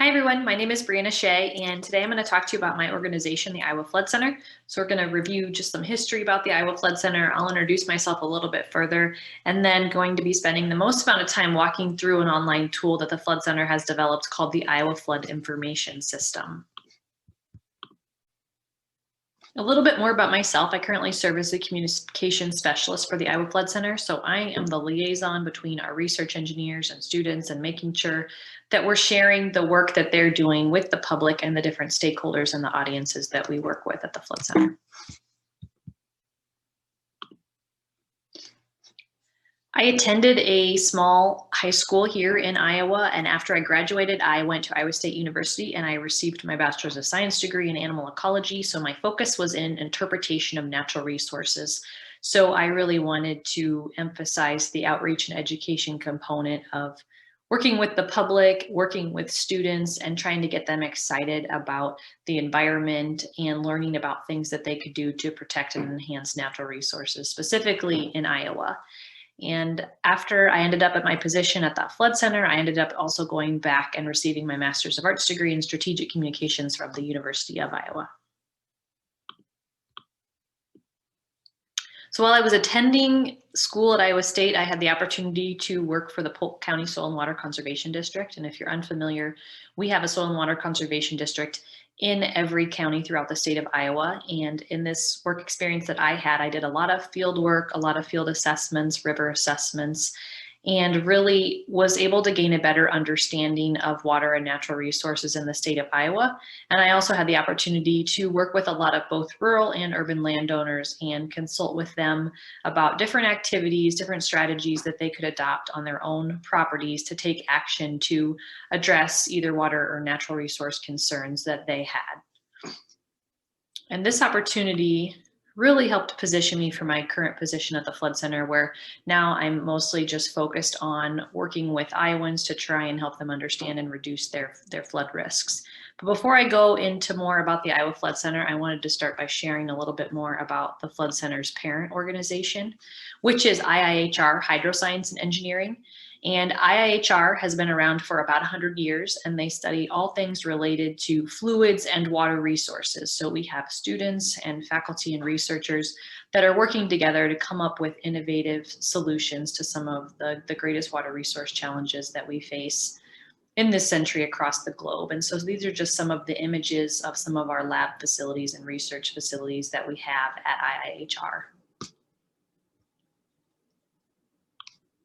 Hi everyone, my name is Brianna Shea, and today I'm going to talk to you about my organization, the Iowa Flood Center. So we're going to review just some history about the Iowa Flood Center. I'll introduce myself a little bit further, and then going to be spending the most amount of time walking through an online tool that the Flood Center has developed called the Iowa Flood Information System. A little bit more about myself. I currently serve as the communication specialist for the Iowa Flood Center. So I am the liaison between our research engineers and students and making sure that we're sharing the work that they're doing with the public and the different stakeholders and the audiences that we work with at the Flood Center. I attended a small high school here in Iowa, and after I graduated, I went to Iowa State University and I received my Bachelor's of Science degree in animal ecology. So my focus was in interpretation of natural resources. So I really wanted to emphasize the outreach and education component of working with the public, working with students, and trying to get them excited about the environment and learning about things that they could do to protect and enhance natural resources, specifically in Iowa. And after I ended up at my position at that flood center, I ended up also going back and receiving my Master's of Arts degree in strategic communications from the University of Iowa. So while I was attending school at Iowa State, I had the opportunity to work for the Polk County Soil and Water Conservation District. And if you're unfamiliar, we have a soil and water conservation district in every county throughout the state of Iowa. And in this work experience that I had, I did a lot of field work, a lot of field assessments, river assessments, and really was able to gain a better understanding of water and natural resources in the state of Iowa. And I also had the opportunity to work with a lot of both rural and urban landowners and consult with them about different activities, different strategies that they could adopt on their own properties to take action to address either water or natural resource concerns that they had. And this opportunity really helped position me for my current position at the Flood Center, where now I'm mostly just focused on working with Iowans to try and help them understand and reduce their flood risks. But before I go into more about the Iowa Flood Center, I wanted to start by sharing a little bit more about the Flood Center's parent organization, which is IIHR, Hydroscience and Engineering. And IIHR has been around for about 100 years, and they study all things related to fluids and water resources. So we have students and faculty and researchers that are working together to come up with innovative solutions to some of the greatest water resource challenges that we face in this century across the globe. And so these are just some of the images of some of our lab facilities and research facilities that we have at IIHR.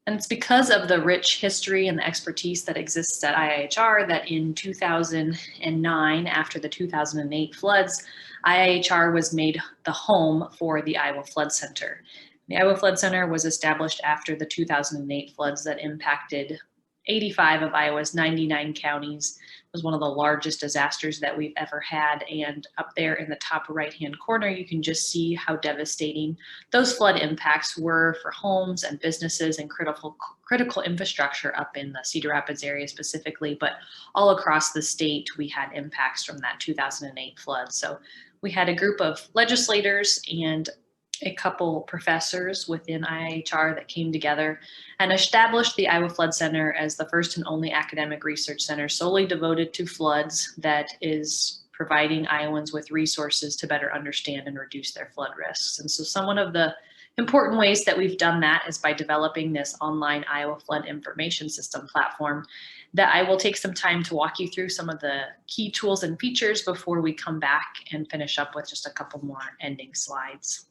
And it's because of the rich history and the expertise that exists at IIHR that in 2009, after the 2008 floods, IIHR was made the home for the Iowa Flood Center. The Iowa Flood Center was established after the 2008 floods that impacted 85 of Iowa's 99 counties. It was one of the largest disasters that we've ever had. And up there in the top right-hand corner, you can just see how devastating those flood impacts were for homes and businesses and critical infrastructure up in the Cedar Rapids area specifically, but all across the state, we had impacts from that 2008 flood. So we had a group of legislators and a couple professors within IIHR that came together and established the Iowa Flood Center as the first and only academic research center solely devoted to floods that is providing Iowans with resources to better understand and reduce their flood risks. And so one of the important ways that we've done that is by developing this online Iowa Flood Information System platform that I will take some time to walk you through some of the key tools and features before we come back and finish up with just a couple more ending slides.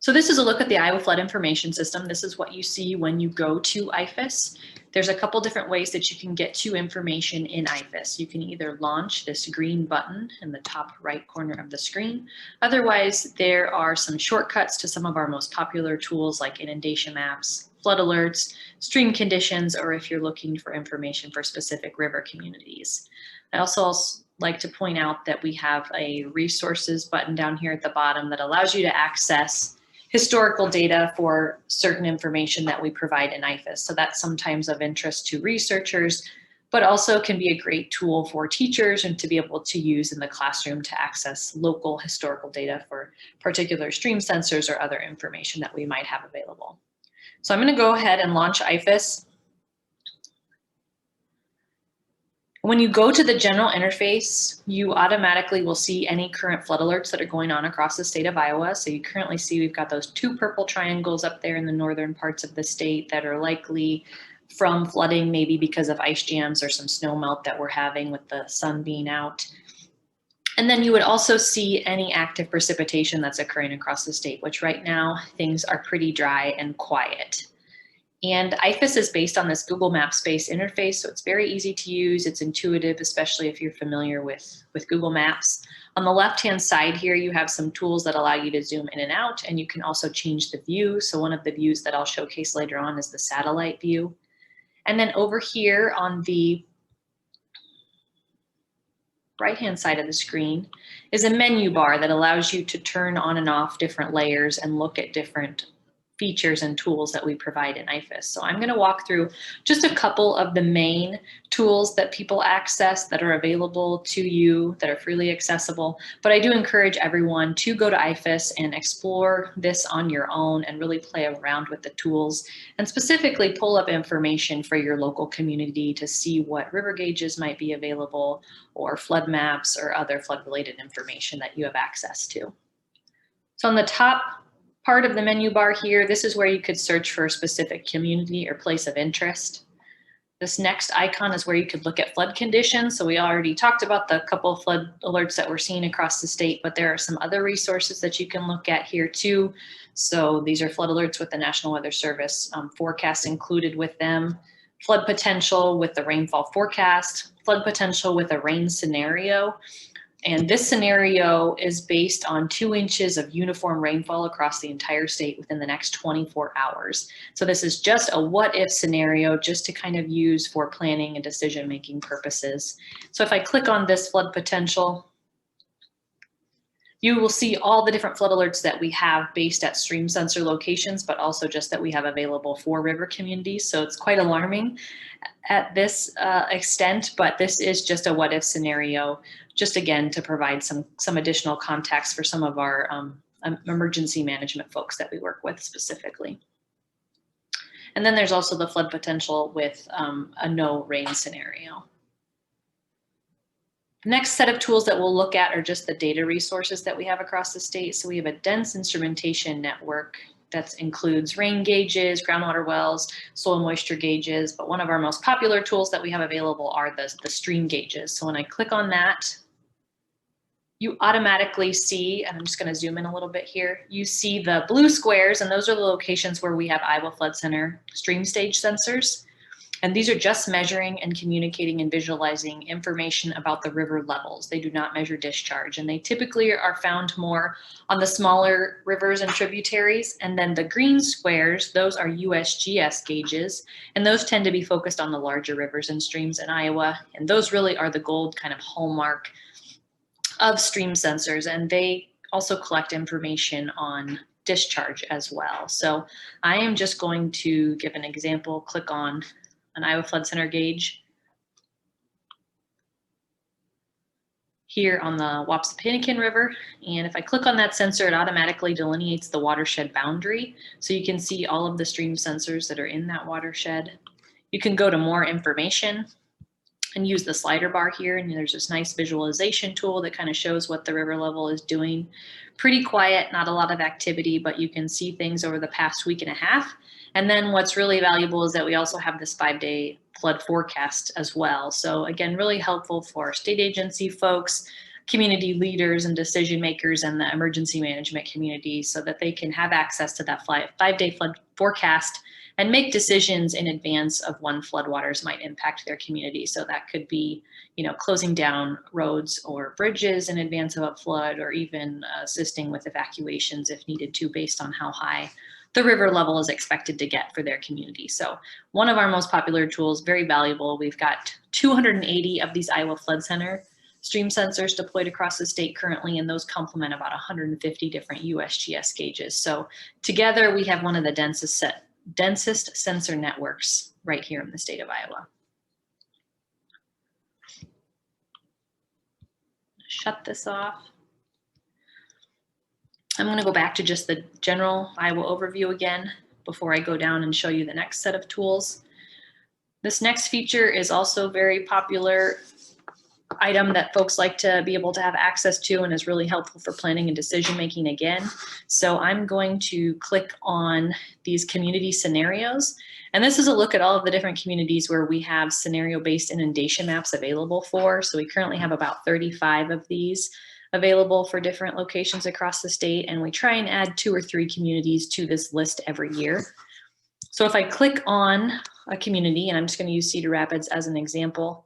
So this is a look at the Iowa Flood Information System. This is what you see when you go to IFIS. There's a couple different ways that you can get to information in IFIS. You can either launch this green button in the top right corner of the screen. Otherwise, there are some shortcuts to some of our most popular tools like inundation maps, flood alerts, stream conditions, or if you're looking for information for specific river communities. I also like to point out that we have a resources button down here at the bottom that allows you to access historical data for certain information that we provide in IFIS. So that's sometimes of interest to researchers, but also can be a great tool for teachers and to be able to use in the classroom to access local historical data for particular stream sensors or other information that we might have available. So I'm going to go ahead and launch IFIS. When you go to the general interface, you automatically will see any current flood alerts that are going on across the state of Iowa. So you currently see we've got those 2 purple triangles up there in the northern parts of the state that are likely from flooding, maybe because of ice jams or some snow melt that we're having with the sun being out. And then you would also see any active precipitation that's occurring across the state, which right now things are pretty dry and quiet. And IFIS is based on this Google Maps-based interface, so it's very easy to use. It's intuitive, especially if you're familiar with Google Maps. On the left-hand side here, you have some tools that allow you to zoom in and out, and you can also change the view. So one of the views that I'll showcase later on is the satellite view. And then over here on the right-hand side of the screen is a menu bar that allows you to turn on and off different layers and look at different features and tools that we provide in IFIS. So I'm going to walk through just a couple of the main tools that people access that are available to you that are freely accessible. But I do encourage everyone to go to IFIS and explore this on your own and really play around with the tools and specifically pull up information for your local community to see what river gauges might be available or flood maps or other flood related information that you have access to. So on the top part of the menu bar here, this is where you could search for a specific community or place of interest. This next icon is where you could look at flood conditions. So we already talked about the couple of flood alerts that we're seeing across the state, but there are some other resources that you can look at here too. So these are flood alerts with the National Weather Service forecasts included with them, flood potential with the rainfall forecast, flood potential with a rain scenario. And this scenario is based on 2 inches of uniform rainfall across the entire state within the next 24 hours. So this is just a what if scenario just to kind of use for planning and decision-making purposes. So if I click on this flood potential, you will see all the different flood alerts that we have based at stream sensor locations, but also just that we have available for river communities. So it's quite alarming at this extent, but this is just a what if scenario, just again to provide some additional context for some of our emergency management folks that we work with specifically. And then there's also the flood potential with a no rain scenario. The next set of tools that we'll look at are just the data resources that we have across the state. So we have a dense instrumentation network that includes rain gauges, groundwater wells, soil moisture gauges, but one of our most popular tools that we have available are the stream gauges. So when I click on that, you automatically see, and I'm just going to zoom in a little bit here, you see the blue squares, and those are the locations where we have Iowa Flood Center stream stage sensors. And these are just measuring and communicating and visualizing information about the river levels. They do not measure discharge, and they typically are found more on the smaller rivers and tributaries. And then the green squares, those are USGS gauges, and those tend to be focused on the larger rivers and streams in Iowa. And those really are the gold kind of hallmark of stream sensors, and they also collect information on discharge as well. So I am just going to give an example, click on an Iowa Flood Center gauge here on the Wapsipinicon River. And if I click on that sensor, it automatically delineates the watershed boundary. So you can see all of the stream sensors that are in that watershed. You can go to more information and use the slider bar here. And there's this nice visualization tool that kind of shows what the river level is doing. Pretty quiet, not a lot of activity, but you can see things over the past week and a half. And then what's really valuable is that we also have this 5-day flood forecast as well. So again, really helpful for state agency folks, community leaders and decision makers and the emergency management community so that they can have access to that 5-day flood forecast and make decisions in advance of when floodwaters might impact their community. So that could be, closing down roads or bridges in advance of a flood, or even assisting with evacuations if needed to, based on how high the river level is expected to get for their community. So one of our most popular tools, very valuable. We've got 280 of these Iowa Flood Center stream sensors deployed across the state currently, and those complement about 150 different USGS gauges. So together we have one of the densest sensor networks right here in the state of Iowa. shut this off. I'm going to go back to just the general Iowa overview again before I go down and show you the next set of tools. This next feature is also very popular item that folks like to be able to have access to and is really helpful for planning and decision making again. So I'm going to click on these community scenarios. And this is a look at all of the different communities where we have scenario-based inundation maps available for. So we currently have about 35 of these available for different locations across the state. And we try and add 2 or 3 communities to this list every year. So if I click on a community, and I'm just going to use Cedar Rapids as an example,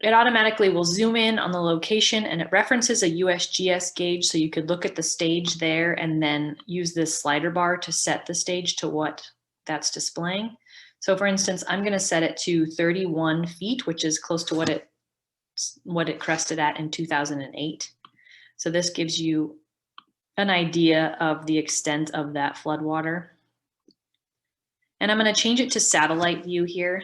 it automatically will zoom in on the location and it references a USGS gauge. So you could look at the stage there and then use this slider bar to set the stage to what that's displaying. So for instance, I'm going to set it to 31 feet, which is close to what it crested at in 2008. So this gives you an idea of the extent of that floodwater. And I'm going to change it to satellite view here.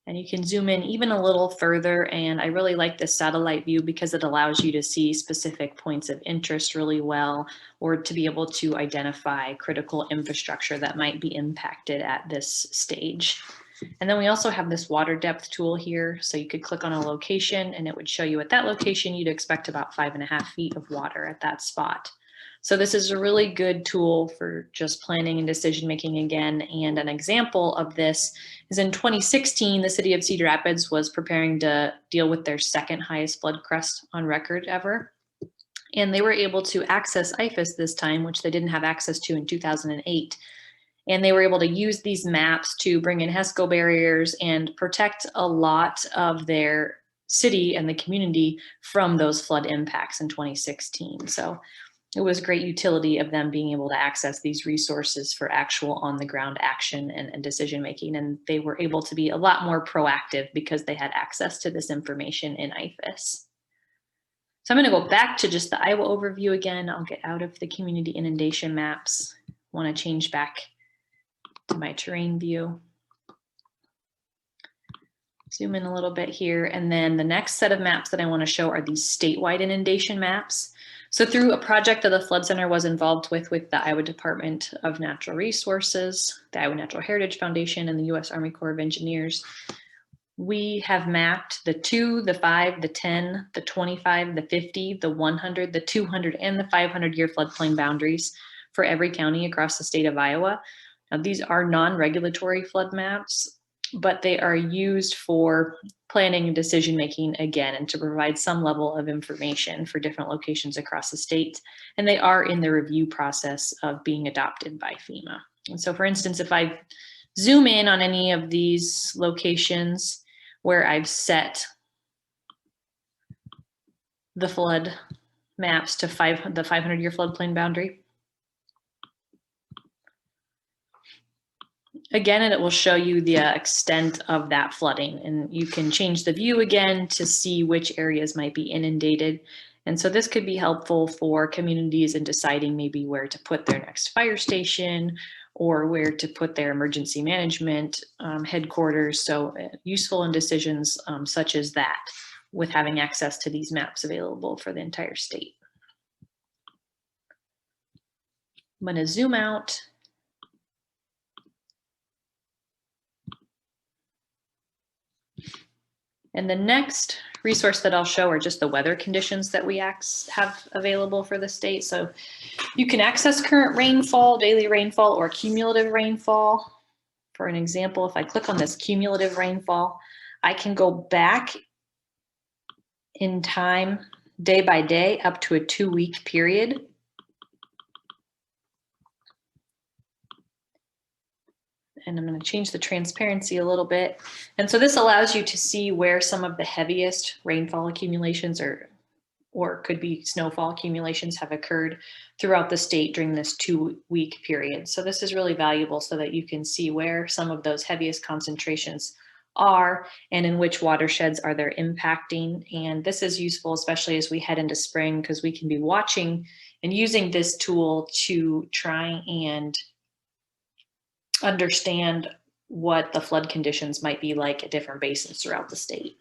And you can zoom in even a little further. And I really like this satellite view because it allows you to see specific points of interest really well, or to be able to identify critical infrastructure that might be impacted at this stage. And then we also have this water depth tool here. So you could click on a location and it would show you at that location, you'd expect about 5.5 feet of water at that spot. So this is a really good tool for just planning and decision making again. And an example of this is in 2016, the city of Cedar Rapids was preparing to deal with their second highest flood crest on record ever. And they were able to access IFAS this time, which they didn't have access to in 2008. And they were able to use these maps to bring in HESCO barriers and protect a lot of their city and the community from those flood impacts in 2016. So it was great utility of them being able to access these resources for actual on the ground action and decision making. And they were able to be a lot more proactive because they had access to this information in IFAS. So I'm going to go back to just the Iowa overview again. I'll get out of the community inundation maps. I want to change back to my terrain view. Zoom in a little bit here. And then the next set of maps that I want to show are these statewide inundation maps. So through a project that the Flood Center was involved with the Iowa Department of Natural Resources, the Iowa Natural Heritage Foundation, and the U.S. Army Corps of Engineers, we have mapped the 2, the 5, the 10, the 25, the 50, the 100, the 200, and the 500-year floodplain boundaries for every county across the state of Iowa. Now, these are non-regulatory flood maps, but they are used for planning and decision-making again, and to provide some level of information for different locations across the state. And they are in the review process of being adopted by FEMA. And so for instance, if I zoom in on any of these locations where I've set the flood maps to the 500-year floodplain boundary, again, and it will show you the extent of that flooding, and you can change the view again to see which areas might be inundated. And so this could be helpful for communities in deciding maybe where to put their next fire station or where to put their emergency management headquarters. So useful in decisions such as that, with having access to these maps available for the entire state. I'm going to zoom out. And the next resource that I'll show are just the weather conditions that we have available for the state. So you can access current rainfall, daily rainfall, or cumulative rainfall. For an example, if I click on this cumulative rainfall, I can go back in time, day by day, up to a 2-week period. And I'm going to change the transparency a little bit. And so this allows you to see where some of the heaviest rainfall accumulations or could be snowfall accumulations have occurred throughout the state during this 2-week period. So this is really valuable so that you can see where some of those heaviest concentrations are and in which watersheds are they impacting. And this is useful, especially as we head into spring, because we can be watching and using this tool to try and understand what the flood conditions might be like at different basins throughout the state.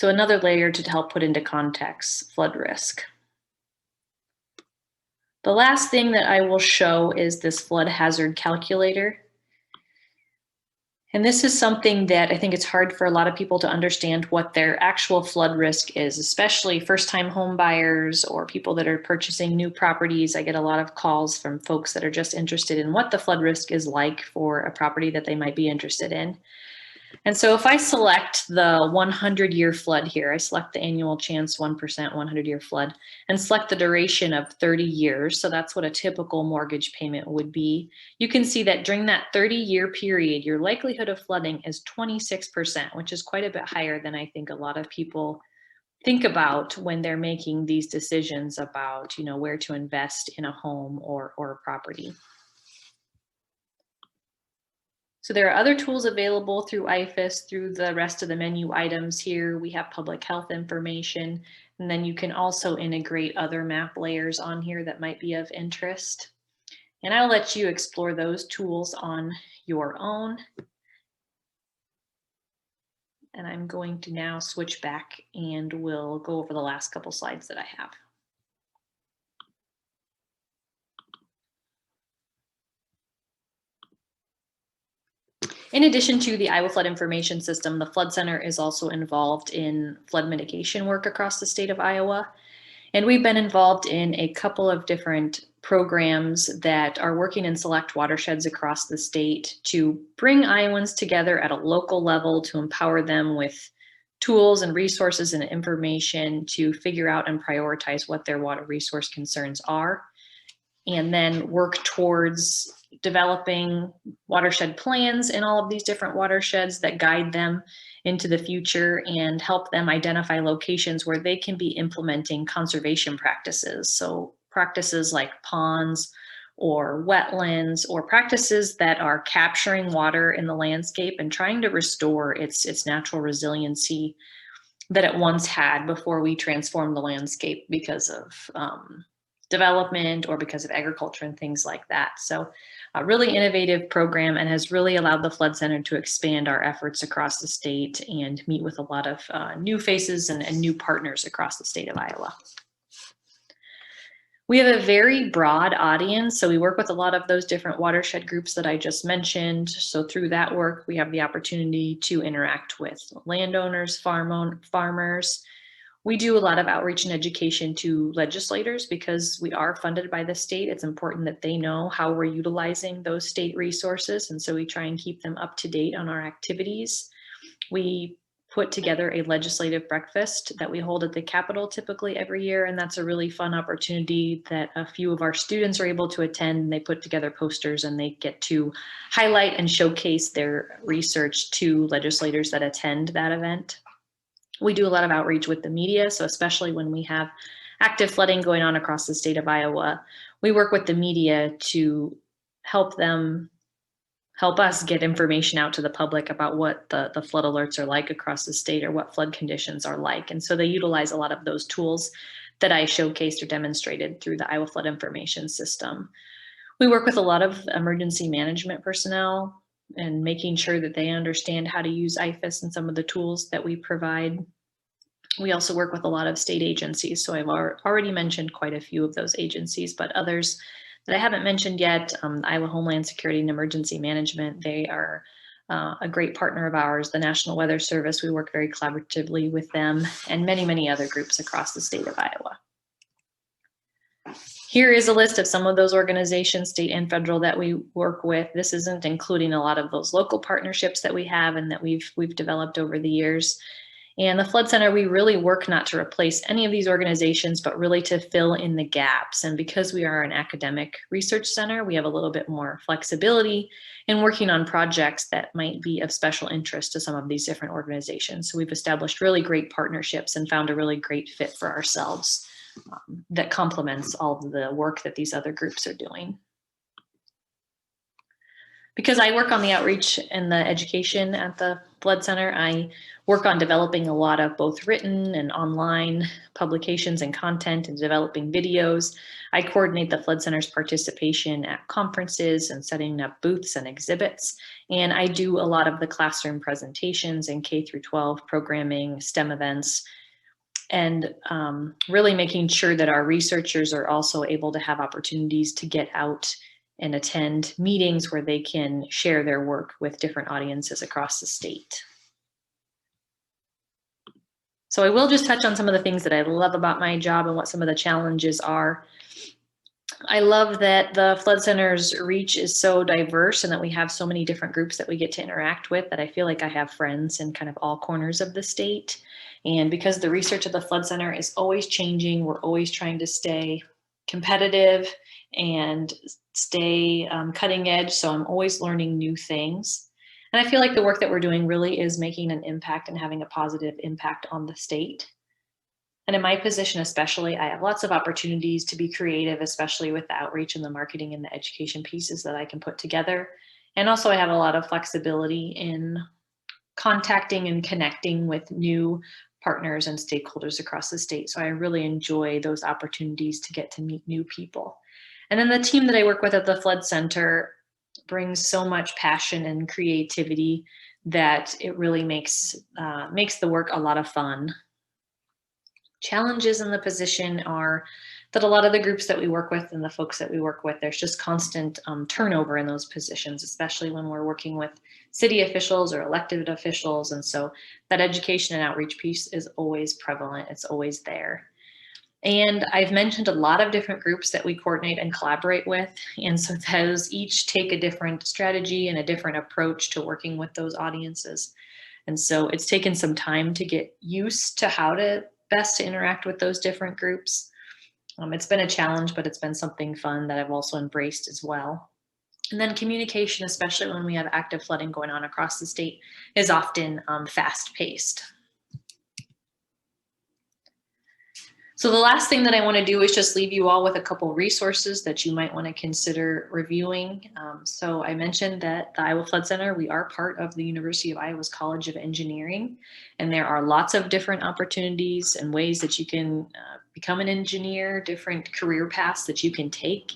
So another layer to help put into context flood risk. The last thing that I will show is this flood hazard calculator. And this is something that I think it's hard for a lot of people to understand what their actual flood risk is, especially first-time home buyers or people that are purchasing new properties. I get a lot of calls from folks that are just interested in what the flood risk is like for a property that they might be interested in. And so if I select the 100-year flood here, I select the annual chance 1% 100-year flood and select the duration of 30 years. So that's what a typical mortgage payment would be. You can see that during that 30-year period, your likelihood of flooding is 26%, which is quite a bit higher than I think a lot of people think about when they're making these decisions about, where to invest in a home or a property. So there are other tools available through IFAS, through the rest of the menu items here. We have public health information, and then you can also integrate other map layers on here that might be of interest. And I'll let you explore those tools on your own. And I'm going to now switch back and we'll go over the last couple slides that I have. In addition to the Iowa Flood Information System, the Flood Center is also involved in flood mitigation work across the state of Iowa. And we've been involved in a couple of different programs that are working in select watersheds across the state to bring Iowans together at a local level to empower them with tools and resources and information to figure out and prioritize what their water resource concerns are, and then work towards developing watershed plans in all of these different watersheds that guide them into the future and help them identify locations where they can be implementing conservation practices. So practices like ponds or wetlands, or practices that are capturing water in the landscape and trying to restore its natural resiliency that it once had before we transformed the landscape because of development or because of agriculture and things like that. So a really innovative program, and has really allowed the Flood Center to expand our efforts across the state and meet with a lot of new faces and new partners across the state of Iowa. We have a very broad audience, so we work with a lot of those different watershed groups that I just mentioned. So through that work, we have the opportunity to interact with landowners, farmers. We do a lot of outreach and education to legislators because we are funded by the state. It's important that they know how we're utilizing those state resources, and so we try and keep them up to date on our activities. We put together a legislative breakfast that we hold at the Capitol typically every year, and that's a really fun opportunity that a few of our students are able to attend. They put together posters and they get to highlight and showcase their research to legislators that attend that event. We do a lot of outreach with the media, so especially when we have active flooding going on across the state of Iowa, we work with the media to help us get information out to the public about what the flood alerts are like across the state or what flood conditions are like. And so they utilize a lot of those tools that I showcased or demonstrated through the Iowa Flood Information System. We work with a lot of emergency management personnel and making sure that they understand how to use IFAS and some of the tools that we provide. We also work with a lot of state agencies. So I've already mentioned quite a few of those agencies, but others that I haven't mentioned yet, Iowa Homeland Security and Emergency Management, they are a great partner of ours. The National Weather Service, we work very collaboratively with them, and many, many other groups across the state of Iowa. Here is a list of some of those organizations, state and federal, that we work with. This isn't including a lot of those local partnerships that we have and that we've developed over the years. And the Flood Center, we really work not to replace any of these organizations, but really to fill in the gaps. And because we are an academic research center, we have a little bit more flexibility in working on projects that might be of special interest to some of these different organizations. So we've established really great partnerships and found a really great fit for ourselves that complements all of the work that these other groups are doing. Because I work on the outreach and the education at the Flood Center, I work on developing a lot of both written and online publications and content and developing videos. I coordinate the Flood Center's participation at conferences and setting up booths and exhibits. And I do a lot of the classroom presentations and K through 12 programming, STEM events, and really making sure that our researchers are also able to have opportunities to get out and attend meetings where they can share their work with different audiences across the state. So I will just touch on some of the things that I love about my job and what some of the challenges are. I love that the Flood Center's reach is so diverse and that we have so many different groups that we get to interact with that I feel like I have friends in kind of all corners of the state. And because the research at the Flood Center is always changing, we're always trying to stay competitive and stay cutting edge. So I'm always learning new things. And I feel like the work that we're doing really is making an impact and having a positive impact on the state. And in my position especially, I have lots of opportunities to be creative, especially with the outreach and the marketing and the education pieces that I can put together. And also I have a lot of flexibility in contacting and connecting with new partners and stakeholders across the state. So I really enjoy those opportunities to get to meet new people. And then the team that I work with at the Flood Center brings so much passion and creativity that it really makes the work a lot of fun. Challenges in the position are that a lot of the groups that we work with and the folks that we work with, there's just constant turnover in those positions, especially when we're working with city officials or elected officials. And so that education and outreach piece is always prevalent. It's always there. And I've mentioned a lot of different groups that we coordinate and collaborate with. And so those each take a different strategy and a different approach to working with those audiences. And so it's taken some time to get used to how to best to interact with those different groups. It's been a challenge, but it's been something fun that I've also embraced as well. And then communication, especially when we have active flooding going on across the state, is often fast-paced. So the last thing that I want to do is just leave you all with a couple resources that you might want to consider reviewing. So I mentioned that the Iowa Flood Center, we are part of the University of Iowa's College of Engineering, and there are lots of different opportunities and ways that you can become an engineer, different career paths that you can take.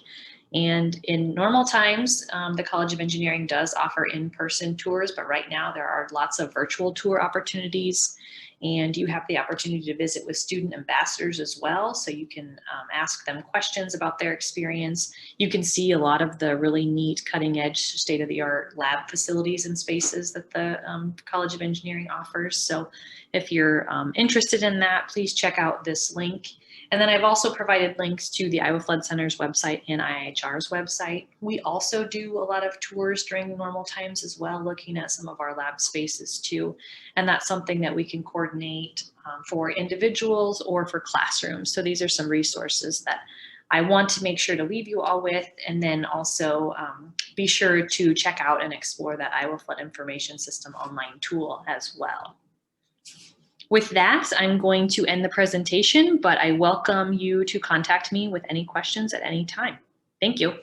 And in normal times, the College of Engineering does offer in-person tours, but right now there are lots of virtual tour opportunities. And you have the opportunity to visit with student ambassadors as well. So you can ask them questions about their experience. You can see a lot of the really neat cutting edge state-of-the-art lab facilities and spaces that the College of Engineering offers. So if you're interested in that, please check out this link. And then I've also provided links to the Iowa Flood Center's website and IIHR's website. We also do a lot of tours during normal times as well, looking at some of our lab spaces too. And that's something that we can coordinate for individuals or for classrooms. So these are some resources that I want to make sure to leave you all with, and then also be sure to check out and explore that Iowa Flood Information System online tool as well. With that, I'm going to end the presentation, but I welcome you to contact me with any questions at any time. Thank you.